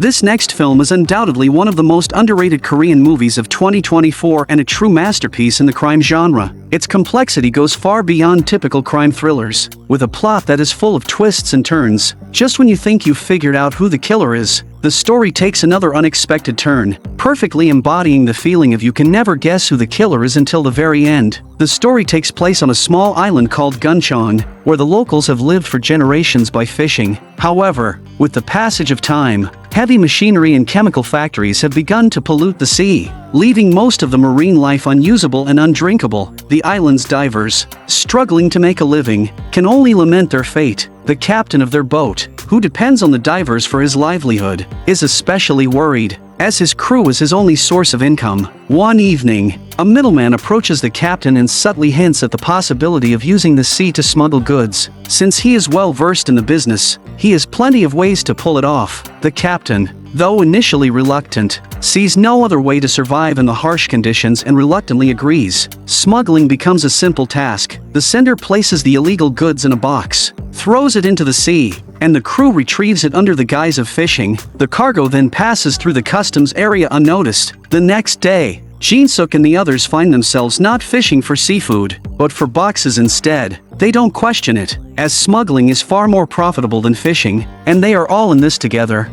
This next film is undoubtedly one of the most underrated Korean movies of 2024 and a true masterpiece in the crime genre. Its complexity goes far beyond typical crime thrillers, with a plot that is full of twists and turns. Just when you think you've figured out who the killer is, the story takes another unexpected turn, perfectly embodying the feeling of you can never guess who the killer is until the very end. The story takes place on a small island called Guncheon, where the locals have lived for generations by fishing. However, with the passage of time, heavy machinery and chemical factories have begun to pollute the sea, leaving most of the marine life unusable and undrinkable. The island's divers, struggling to make a living, can only lament their fate. The captain of their boat, who depends on the divers for his livelihood, is especially worried, as his crew is his only source of income. One evening, a middleman approaches the captain and subtly hints at the possibility of using the sea to smuggle goods. Since he is well versed in the business, he has plenty of ways to pull it off. The captain, though initially reluctant, sees no other way to survive in the harsh conditions and reluctantly agrees. Smuggling becomes a simple task. The sender places the illegal goods in a box, throws it into the sea, and the crew retrieves it under the guise of fishing. The cargo then passes through the customs area unnoticed. The next day, Jin-suk and the others find themselves not fishing for seafood, but for boxes instead. They don't question it, as smuggling is far more profitable than fishing, and they are all in this together.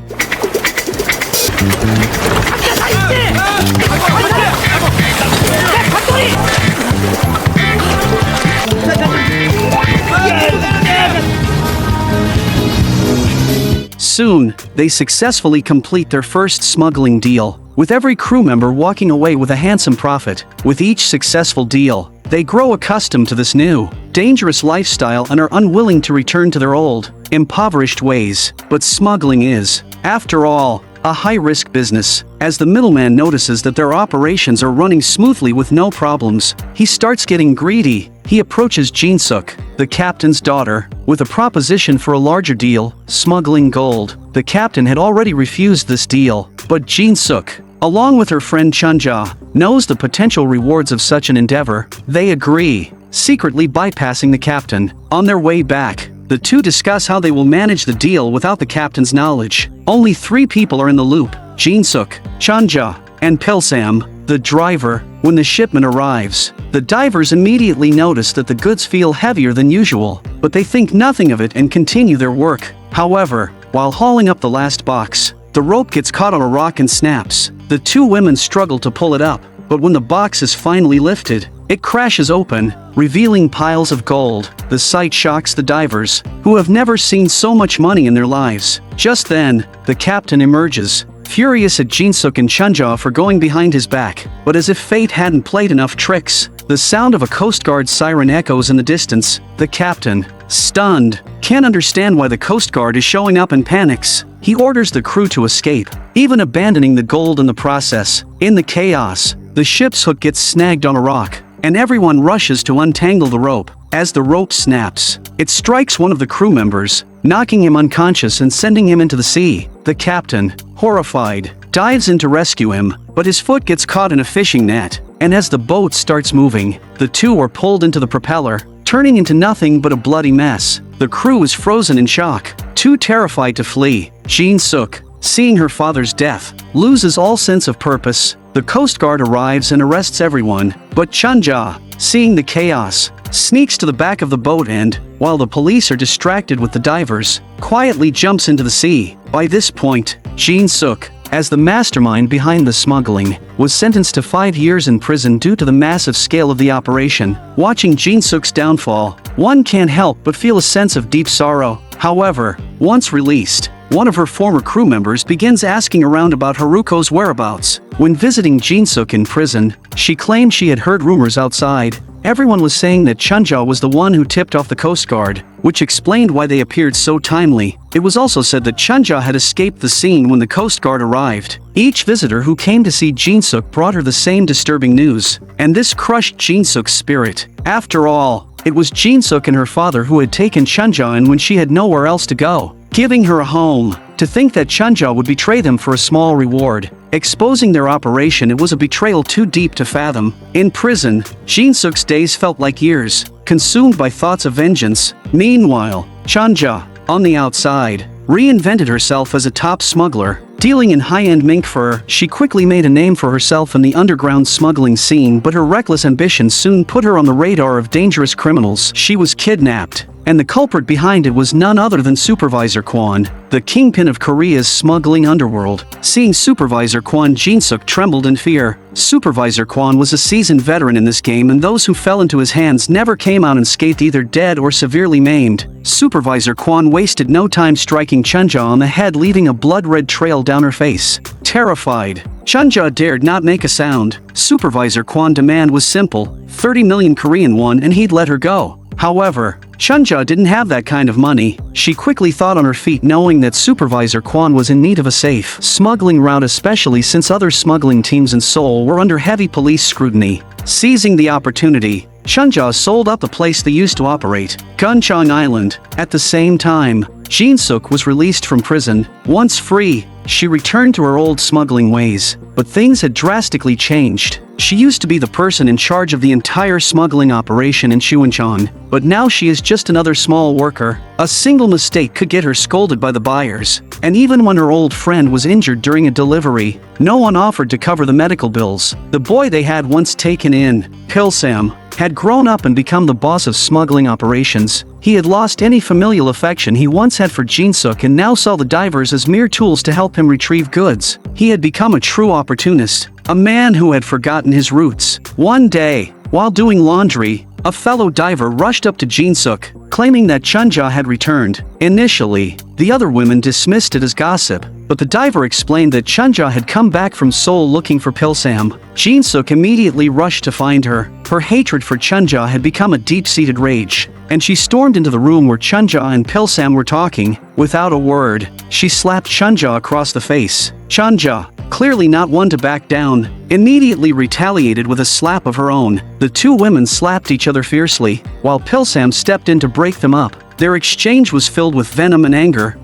Soon, they successfully complete their first smuggling deal, with every crew member walking away with a handsome profit. With each successful deal, they grow accustomed to this new, dangerous lifestyle and are unwilling to return to their old, impoverished ways. But smuggling is, after all, a high-risk business. As the middleman notices that their operations are running smoothly with no problems, he starts getting greedy. He approaches Jin-suk, the captain's daughter, with a proposition for a larger deal, smuggling gold. The captain had already refused this deal, but Jin-suk, along with her friend Chunja, knows the potential rewards of such an endeavor. They agree, secretly bypassing the captain. On their way back, the two discuss how they will manage the deal without the captain's knowledge. Only 3 people are in the loop: Jin-suk, Chunja, and Pilsam, the driver. When the shipment arrives, the divers immediately notice that the goods feel heavier than usual, but they think nothing of it and continue their work. However, while hauling up the last box, the rope gets caught on a rock and snaps. The 2 women struggle to pull it up, but when the box is finally lifted, it crashes open, revealing piles of gold. The sight shocks the divers, who have never seen so much money in their lives. Just then, the captain emerges, furious at Jin-suk and Chunja for going behind his back. But as if fate hadn't played enough tricks, the sound of a Coast Guard siren echoes in the distance. The captain, stunned, can't understand why the Coast Guard is showing up and panics. He orders the crew to escape, even abandoning the gold in the process. In the chaos, the ship's hook gets snagged on a rock, and everyone rushes to untangle the rope. As the rope snaps, it strikes one of the crew members, knocking him unconscious and sending him into the sea. The captain, horrified, dives in to rescue him, but his foot gets caught in a fishing net, and as the boat starts moving, the 2 are pulled into the propeller, turning into nothing but a bloody mess. The crew is frozen in shock, too terrified to flee. Jin-suk, seeing her father's death, loses all sense of purpose. The Coast Guard arrives and arrests everyone, but Chunja, seeing the chaos, sneaks to the back of the boat and, while the police are distracted with the divers, quietly jumps into the sea. By this point, Jin-suk, as the mastermind behind the smuggling, was sentenced to 5 years in prison due to the massive scale of the operation. Watching Jin-suk's downfall, one can't help but feel a sense of deep sorrow. However, once released, one of her former crew members begins asking around about Haruko's whereabouts. When visiting Jin-suk in prison, she claimed she had heard rumors outside. Everyone was saying that Chunja was the one who tipped off the Coast Guard, which explained why they appeared so timely. It was also said that Chunja had escaped the scene when the Coast Guard arrived. Each visitor who came to see Jin-suk brought her the same disturbing news, and this crushed Jin-suk's spirit. After all, it was Jin-suk and her father who had taken Chunja in when she had nowhere else to go, giving her a home. To think that Chunja would betray them for a small reward, exposing their operation, it was a betrayal too deep to fathom. In prison, Jin-suk's days felt like years, consumed by thoughts of vengeance. Meanwhile, Chunja, on the outside, reinvented herself as a top smuggler, dealing in high-end mink fur. She quickly made a name for herself in the underground smuggling scene, but her reckless ambition soon put her on the radar of dangerous criminals. She was kidnapped, and the culprit behind it was none other than Supervisor Kwon, the kingpin of Korea's smuggling underworld. Seeing Supervisor Kwon, Jin-suk trembled in fear. Supervisor Kwon was a seasoned veteran in this game, and those who fell into his hands never came out unscathed, either dead or severely maimed. Supervisor Kwon wasted no time striking Chunja on the head, leaving a blood-red trail down her face. Terrified, Chunja dared not make a sound. Supervisor Kwon's demand was simple: 30 million Korean won, and he'd let her go. However, Chunja didn't have that kind of money. She quickly thought on her feet, knowing that Supervisor Kwon was in need of a safe smuggling route, especially since other smuggling teams in Seoul were under heavy police scrutiny. Seizing the opportunity, Chunja sold up the place they used to operate, Guncheong Island. At the same time, Jin-suk was released from prison. Once free, she returned to her old smuggling ways, but things had drastically changed. She used to be the person in charge of the entire smuggling operation in Chuancheon, but now she is just another small worker. A single mistake could get her scolded by the buyers, and even when her old friend was injured during a delivery, no one offered to cover the medical bills. The boy they had once taken in, Pilsam, had grown up and become the boss of smuggling operations. He had lost any familial affection he once had for Jin-suk and now saw the divers as mere tools to help him retrieve goods. He had become a true opportunist, a man who had forgotten his roots. One day, while doing laundry, a fellow diver rushed up to Jin-suk, claiming that Chunja had returned. Initially, the other women dismissed it as gossip, but the diver explained that Chunja had come back from Seoul looking for Pilsam. Jin-suk immediately rushed to find her. Her hatred for Chunja had become a deep-seated rage, and she stormed into the room where Chunja and Pilsam were talking. Without a word, she slapped Chunja across the face. Chunja, clearly not one to back down, immediately retaliated with a slap of her own. The two women slapped each other fiercely, while Pilsam stepped in to break them up. Their exchange was filled with venom and anger.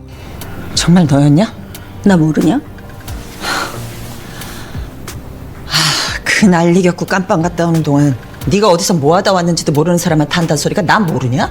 정말 너였냐? 나 모르냐? 그 난리 겪고 깜빵 갔다 오는 동안 네가 어디서 뭐하다 왔는지도 모르는 사람한테 한다는 소리가 난 모르냐?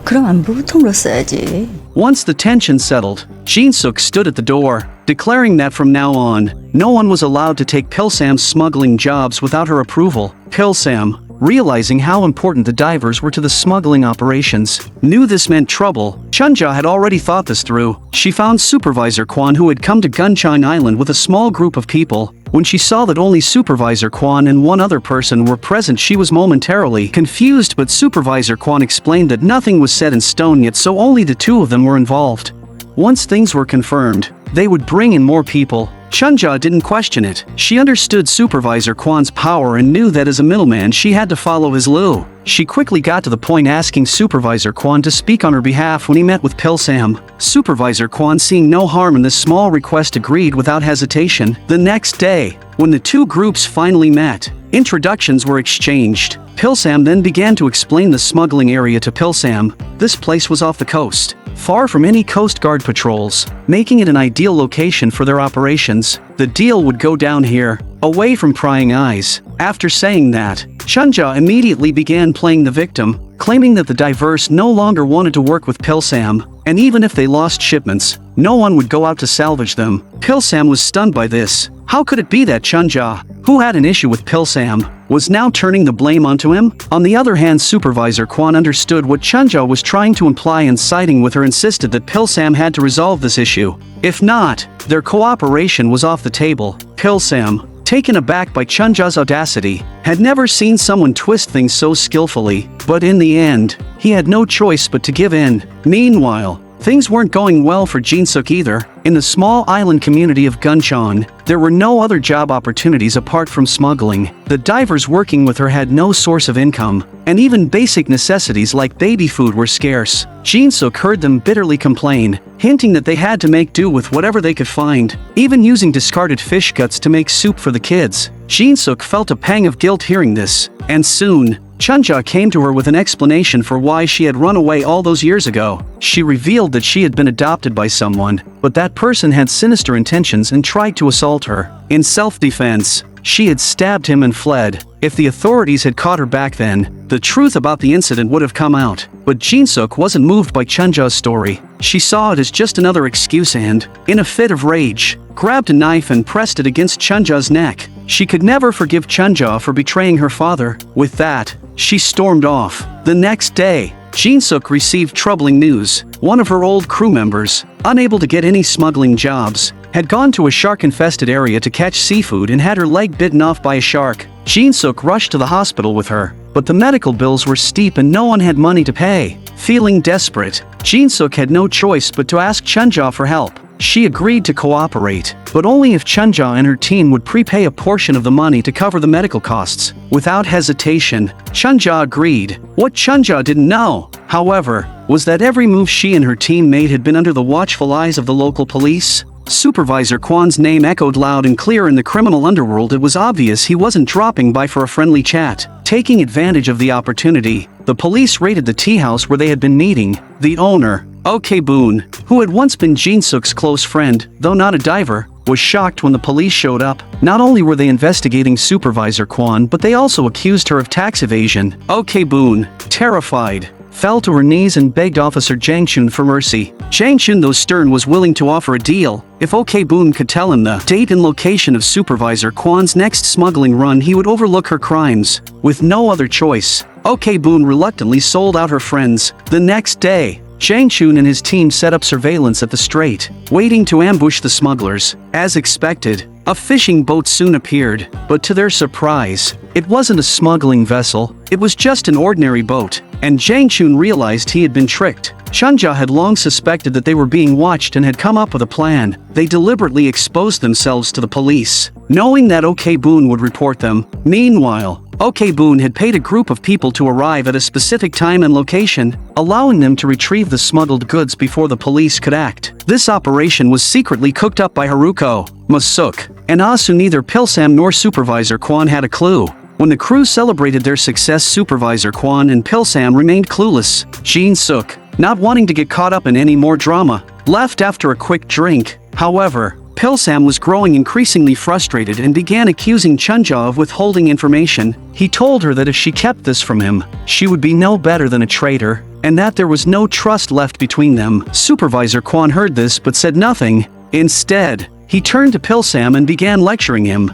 그럼 안부부터 물었어야지. Once the tension settled, Jin-suk stood at the door, declaring that from now on, no one was allowed to take Pilsam's smuggling jobs without her approval. Pilsam, realizing how important the divers were to the smuggling operations, knew this meant trouble. Chunja had already thought this through. She found Supervisor Kwon, who had come to Guncheong Island with a small group of people. When she saw that only Supervisor Kwon and one other person were present, she was momentarily confused, but Supervisor Kwon explained that nothing was set in stone yet, so only the two of them were involved. Once things were confirmed, they would bring in more people. Chunja didn't question it. She understood Supervisor Kwon's power and knew that as a middleman she had to follow his loo. She quickly got to the point, asking Supervisor Kwon to speak on her behalf when he met with Pilsam. Supervisor Kwon, seeing no harm in this small request, agreed without hesitation. The next day, when the two groups finally met, introductions were exchanged. Pilsam then began to explain the smuggling area to Pilsam. This place was off the coast, far from any Coast Guard patrols, making it an ideal location for their operations. The deal would go down here, away from prying eyes. After saying that, Chunja immediately began playing the victim, claiming that the divers no longer wanted to work with Pilsam, and even if they lost shipments, no one would go out to salvage them. Pilsam was stunned by this. How could it be that Chunja, who had an issue with Pilsam, was now turning the blame onto him? On the other hand, Supervisor Kwon understood what Chunja was trying to imply, and siding with her insisted that Pilsam had to resolve this issue. If not, their cooperation was off the table. Pilsam, taken aback by Chunja's audacity, had never seen someone twist things so skillfully, but in the end, he had no choice but to give in. Meanwhile, things weren't going well for Jin-suk either. In the small island community of Guncheong, there were no other job opportunities apart from smuggling. The divers working with her had no source of income, and even basic necessities like baby food were scarce. Jin-suk heard them bitterly complain, hinting that they had to make do with whatever they could find, even using discarded fish guts to make soup for the kids. Jin-suk felt a pang of guilt hearing this, and soon, Chunja came to her with an explanation for why she had run away all those years ago. She revealed that she had been adopted by someone, but that person had sinister intentions and tried to assault her. In self-defense, she had stabbed him and fled. If the authorities had caught her back then, the truth about the incident would have come out. But Jin-suk wasn't moved by Chunja's story. She saw it as just another excuse and, in a fit of rage, grabbed a knife and pressed it against Chunja's neck. She could never forgive Chunja for betraying her father. With that, she stormed off. The next day, Jin-suk received troubling news. One of her old crew members, unable to get any smuggling jobs, had gone to a shark-infested area to catch seafood and had her leg bitten off by a shark. Jin-suk rushed to the hospital with her, but the medical bills were steep and no one had money to pay. Feeling desperate, Jin-suk had no choice but to ask Chunja for help. She agreed to cooperate, but only if Chunja and her team would prepay a portion of the money to cover the medical costs. Without hesitation, Chunja agreed. What Chunja didn't know, however, was that every move she and her team made had been under the watchful eyes of the local police. Supervisor Kwan's name echoed loud and clear in the criminal underworld. It was obvious he wasn't dropping by for a friendly chat. Taking advantage of the opportunity, the police raided the tea house where they had been meeting. The owner, OK Boon, who had once been Jin-suk's close friend, though not a diver, was shocked when the police showed up. Not only were they investigating Supervisor Kwan, but they also accused her of tax evasion. OK Boon, terrified, fell to her knees and begged Officer Jang Chun for mercy. Jang Chun, though stern, was willing to offer a deal. If OK Boon could tell him the date and location of Supervisor Kwan's next smuggling run, he would overlook her crimes. With no other choice, OK Boon reluctantly sold out her friends. The next day, Jang Chun and his team set up surveillance at the strait, waiting to ambush the smugglers. As expected, a fishing boat soon appeared, but to their surprise, it wasn't a smuggling vessel, it was just an ordinary boat, and Jang Chun realized he had been tricked. Chunja had long suspected that they were being watched and had come up with a plan. They deliberately exposed themselves to the police, knowing that OK Boon would report them. Meanwhile, OK Boon had paid a group of people to arrive at a specific time and location, allowing them to retrieve the smuggled goods before the police could act. This operation was secretly cooked up by Haruko, Masuk, and Asu. Neither Pilsam nor Supervisor Kwan had a clue. When the crew celebrated their success, Supervisor Kwan and Pilsam remained clueless. Jin-suk, not wanting to get caught up in any more drama, left after a quick drink. However, Pilsam was growing increasingly frustrated and began accusing Chunja of withholding information. He told her that if she kept this from him, she would be no better than a traitor, and that there was no trust left between them. Supervisor Kwan heard this but said nothing. Instead, he turned to Pilsam and began lecturing him.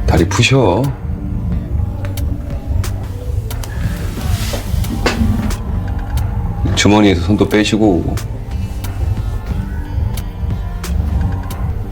다리 푸셔. 주머니에서 손도 빼시고.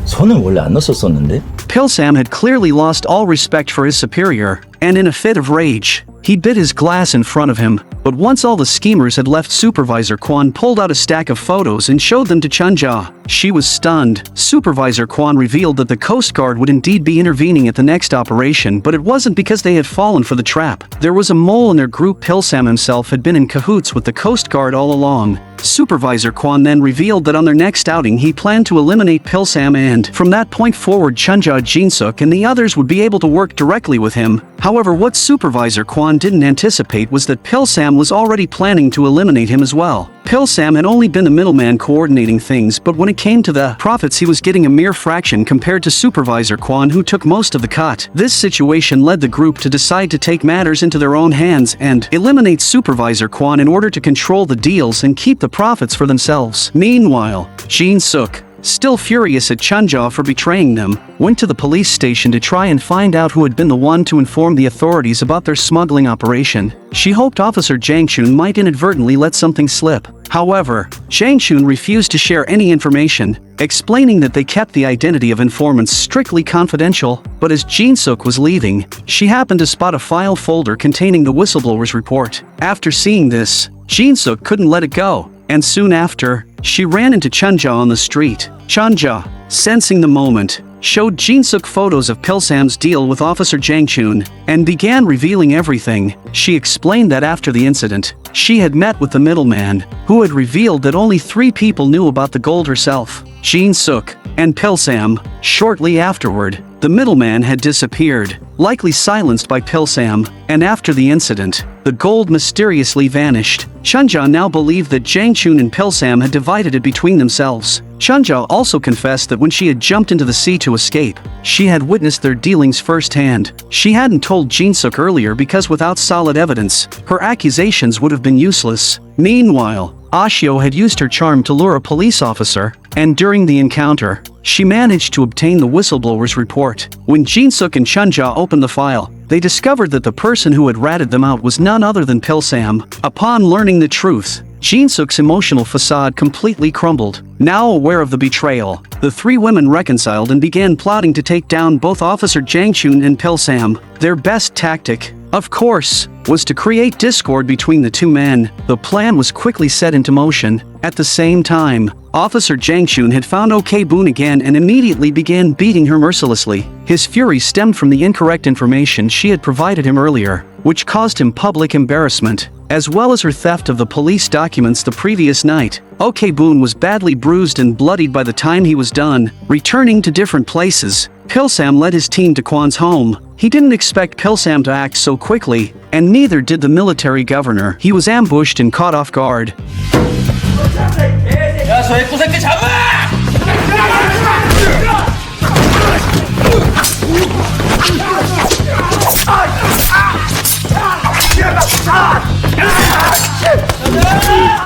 손은 원래 안 넣었었는데? Pilsam had clearly lost all respect for his superior, and in a fit of rage, he bit his glass in front of him. But once all the schemers had left, Supervisor Kwan pulled out a stack of photos and showed them to Chunja. She was stunned. Supervisor Kwan revealed that the Coast Guard would indeed be intervening at the next operation, but it wasn't because they had fallen for the trap. There was a mole in their group. Pilsam himself had been in cahoots with the Coast Guard all along. Supervisor Kwan then revealed that on their next outing he planned to eliminate Pilsam, and from that point forward Chunja, Jin-suk and the others would be able to work directly with him. However, what Supervisor Kwan didn't anticipate was that Pilsam was already planning to eliminate him as well. Pilsam had only been the middleman coordinating things, but when it came to the profits he was getting a mere fraction compared to Supervisor Kwan, who took most of the cut. This situation led the group to decide to take matters into their own hands and eliminate Supervisor Kwan in order to control the deals and keep the profits for themselves. Meanwhile, Jin-suk, still furious at Chunja for betraying them, went to the police station to try and find out who had been the one to inform the authorities about their smuggling operation. She hoped Officer Jang Chun might inadvertently let something slip. However, Jang Chun refused to share any information, explaining that they kept the identity of informants strictly confidential. But as Jin-suk was leaving, she happened to spot a file folder containing the whistleblower's report. After seeing this, Jin-suk couldn't let it go, and soon after, she ran into Chunja on the street. Chunja, sensing the moment, showed Jin-suk photos of Pilsam's deal with Officer Jang Chun, and began revealing everything. She explained that after the incident, she had met with the middleman, who had revealed that only 3 people knew about the gold herself, Jin-suk and Pilsam. Shortly afterward, The middleman had disappeared, likely silenced by Pilsam, and after the incident, the gold mysteriously vanished. Chunja now believed that Jangchun and Pilsam had divided it between themselves. Chunja also confessed that when she had jumped into the sea to escape, she had witnessed their dealings firsthand. She hadn't told Jinsuk earlier because without solid evidence, her accusations would have been useless. Meanwhile, Ashio had used her charm to lure a police officer, and during the encounter, she managed to obtain the whistleblower's report. When Jinsuk and Chunja opened the file, they discovered that the person who had ratted them out was none other than Pilsam. Upon learning the truth, Jinsuk's emotional facade completely crumbled. Now aware of the betrayal, the three women reconciled and began plotting to take down both Officer Jangchun and Pilsam. Their best tactic, of course, was to create discord between the two men. The plan was quickly set into motion. At the same time, Officer Jangchun had found Boon again and immediately began beating her mercilessly. His fury stemmed from the incorrect information she had provided him earlier, which caused him public embarrassment, as well as her theft of the police documents the previous night. Boon was badly bruised and bloodied by the time he was done. Returning to different places, Pilsam led his team to Kwan's home. He didn't expect Pilsam to act so quickly, and neither did the military governor. He was ambushed and caught off guard.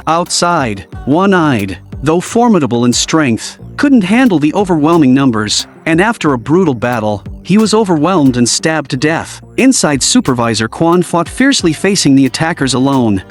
Outside, one-eyed, though formidable in strength, couldn't handle the overwhelming numbers, and after a brutal battle, he was overwhelmed and stabbed to death. Inside, Supervisor Kwan fought fiercely, facing the attackers alone.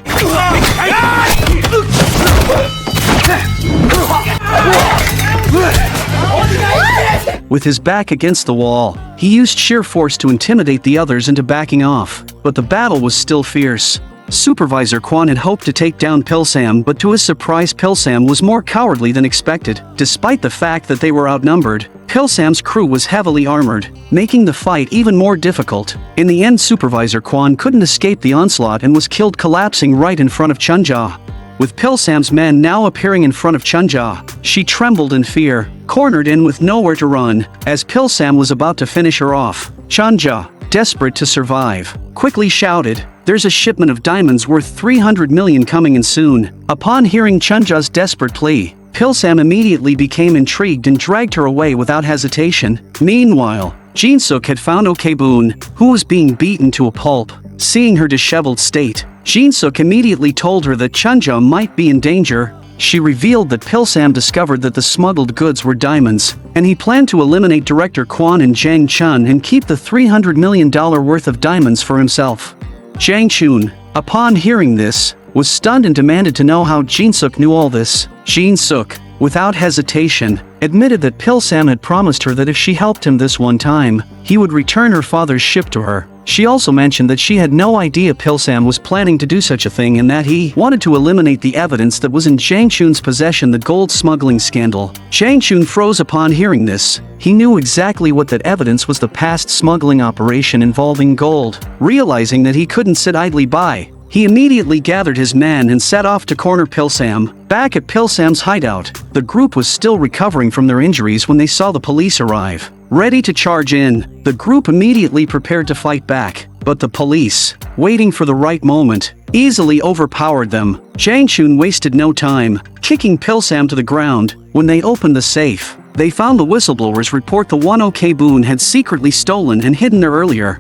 With his back against the wall, he used sheer force to intimidate the others into backing off, but the battle was still fierce. Supervisor Kwan had hoped to take down Pilsam, but to his surprise, Pilsam was more cowardly than expected. Despite the fact that they were outnumbered, Pilsam's crew was heavily armored, making the fight even more difficult. In the end, Supervisor Kwan couldn't escape the onslaught and was killed, collapsing right in front of Chunja. With Pilsam's men now appearing in front of Chunja, she trembled in fear, cornered in with nowhere to run. As Pilsam was about to finish her off, Chunja, desperate to survive, quickly shouted, "There's a shipment of diamonds worth 300 million coming in soon." Upon hearing Chunja's desperate plea, Pilsam immediately became intrigued and dragged her away without hesitation. Meanwhile, Jinsuk had found Boon, who was being beaten to a pulp. Seeing her disheveled state, Jinsuk immediately told her that Chunja might be in danger. She revealed that Pilsam discovered that the smuggled goods were diamonds, and he planned to eliminate Director Kwan and Jang Chun and keep the $300 million worth of diamonds for himself. Jang Chun, upon hearing this, was stunned and demanded to know how Jinsuk knew all this. Jinsuk, without hesitation, admitted that Pilsam had promised her that if she helped him this one time, he would return her father's ship to her. She also mentioned that she had no idea Pilsam was planning to do such a thing and that he wanted to eliminate the evidence that was in Jangchun's possession, the gold smuggling scandal. Jangchun froze upon hearing this. He knew exactly what that evidence was, the past smuggling operation involving gold. Realizing that he couldn't sit idly by, he immediately gathered his men and set off to corner Pilsam. Back at Pilsam's hideout, the group was still recovering from their injuries when they saw the police arrive. Ready to charge in, the group immediately prepared to fight back, but the police, waiting for the right moment, easily overpowered them. Jangchun wasted no time, kicking Pilsam to the ground. When they opened the safe, they found the whistleblower's report, the one Boon had secretly stolen and hidden there earlier.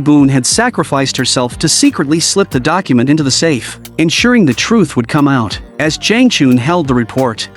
Boon had sacrificed herself to secretly slip the document into the safe, ensuring the truth would come out. As Jangchun held the report,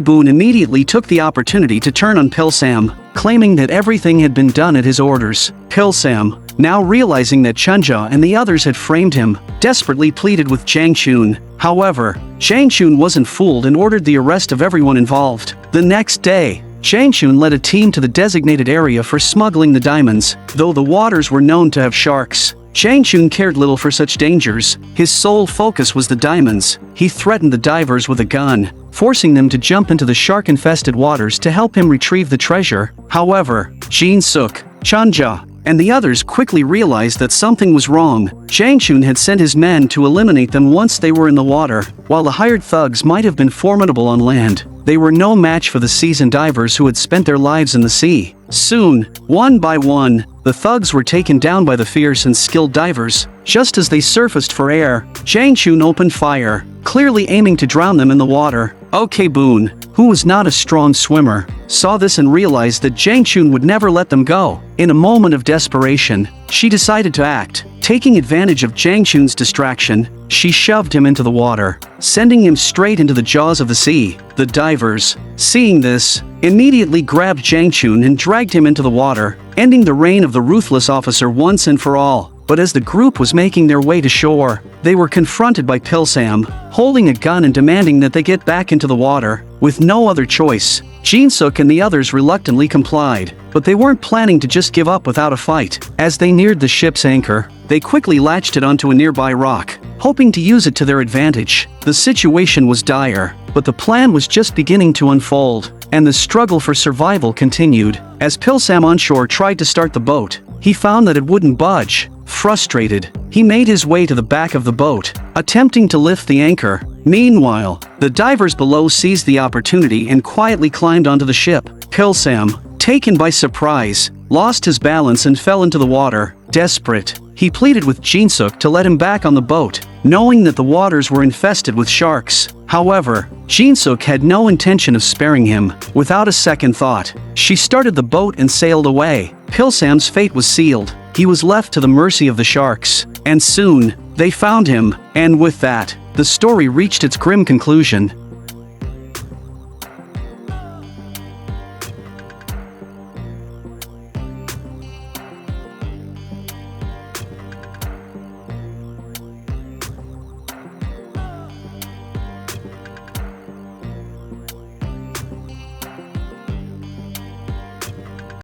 Boon immediately took the opportunity to turn on Pilsam, claiming that everything had been done at his orders. Pilsam, now realizing that Chunja and the others had framed him, desperately pleaded with Jangchun. However, Jangchun wasn't fooled and ordered the arrest of everyone involved. The next day, Jangchun led a team to the designated area for smuggling the diamonds. Though the waters were known to have sharks, Jangchun cared little for such dangers. His sole focus was the diamonds. He threatened the divers with a gun, forcing them to jump into the shark-infested waters to help him retrieve the treasure. However, Jinsuk, Chunja, and the others quickly realized that something was wrong. Jangchun had sent his men to eliminate them once they were in the water. While the hired thugs might have been formidable on land, they were no match for the seasoned divers who had spent their lives in the sea. Soon, one by one, the thugs were taken down by the fierce and skilled divers. Just as they surfaced for air, Jang Chun opened fire, clearly aiming to drown them in the water. OK Boon, who was not a strong swimmer, saw this and realized that Jang Chun would never let them go. In a moment of desperation, she decided to act. Taking advantage of Jang Chun's distraction, she shoved him into the water, sending him straight into the jaws of the sea. The divers, seeing this, immediately grabbed Jang Chun and dragged him into the water, ending the reign of the ruthless officer once and for all. But as the group was making their way to shore, they were confronted by Pilsam, holding a gun and demanding that they get back into the water. With no other choice, Jinsuk and the others reluctantly complied, but they weren't planning to just give up without a fight. As they neared the ship's anchor, they quickly latched it onto a nearby rock, hoping to use it to their advantage. The situation was dire, but the plan was just beginning to unfold, and the struggle for survival continued. As Pilsam onshore tried to start the boat, he found that it wouldn't budge. Frustrated, he made his way to the back of the boat, attempting to lift the anchor. Meanwhile, the divers below seized the opportunity and quietly climbed onto the ship. Pilsam, taken by surprise, lost his balance and fell into the water. Desperate, he pleaded with Jinsuk to let him back on the boat, knowing that the waters were infested with sharks. However, Jinsuk had no intention of sparing him. Without a second thought, she started the boat and sailed away. Pilsam's fate was sealed. He was left to the mercy of the sharks, and soon, they found him, and with that, the story reached its grim conclusion.